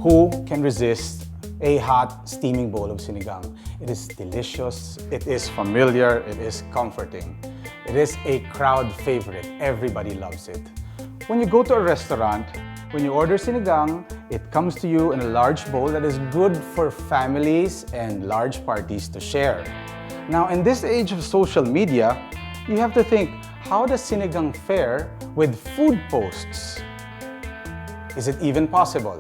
Who can resist a hot, steaming bowl of sinigang? It is delicious, it is familiar, it is comforting. It is a crowd favorite. Everybody loves it. When you go to a restaurant, when you order sinigang, it comes to you in a large bowl that is good for families and large parties to share. Now, in this age of social media, you have to think, how does sinigang fare with food posts? Is it even possible?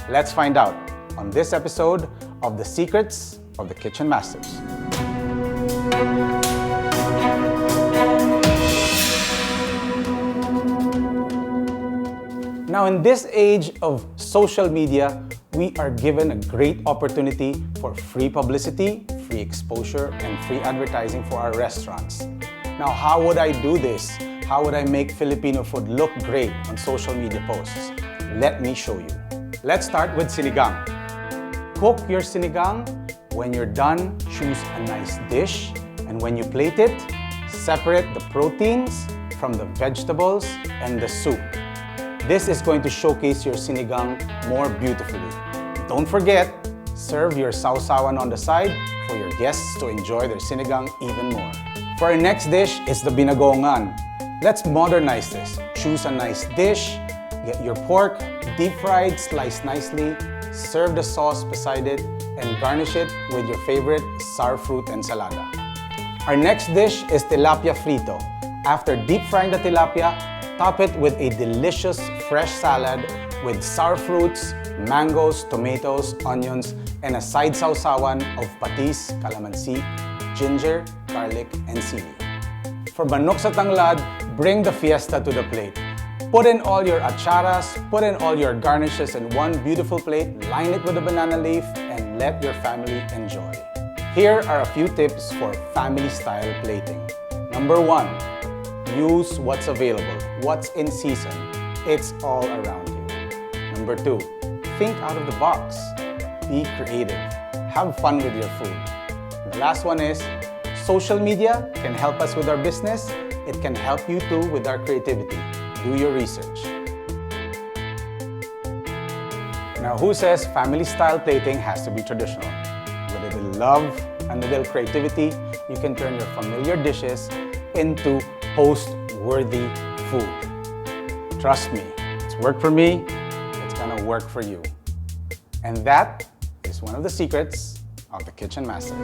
Let's find out on this episode of The Secrets of the Kitchen Masters. Now, in this age of social media, we are given a great opportunity for free publicity, free exposure, and free advertising for our restaurants. Now, how would I do this? How would I make Filipino food look great on social media posts? Let me show you. Let's start with sinigang. Cook your sinigang. When you're done, choose a nice dish. And when you plate it, separate the proteins from the vegetables and the soup. This is going to showcase your sinigang more beautifully. Don't forget, serve your sausawan on the side for your guests to enjoy their sinigang even more. For our next dish is the binagongan. Let's modernize this. Choose a nice dish, get your pork, deep fried, sliced nicely, serve the sauce beside it, and garnish it with your favorite sour fruit ensalada. Our next dish is tilapia frito. After deep frying the tilapia, top it with a delicious fresh salad with sour fruits, mangoes, tomatoes, onions, and a side sausawan of patis, calamansi, ginger, garlic, and sili. For manok sa tanglad, bring the fiesta to the plate. Put in all your acharas, put in all your garnishes in one beautiful plate, line it with a banana leaf, and let your family enjoy. Here are a few tips for family-style plating. Number 1, use what's available, what's in season. It's all around you. Number 2, think out of the box. Be creative. Have fun with your food. The last one is, social media can help us with our business. It can help you too with our creativity. Do your research. Now, who says family-style plating has to be traditional? With a little love and a little creativity, you can turn your familiar dishes into post-worthy food. Trust me, it's worked for me, it's gonna work for you. And that is one of the secrets of the Kitchen Masters.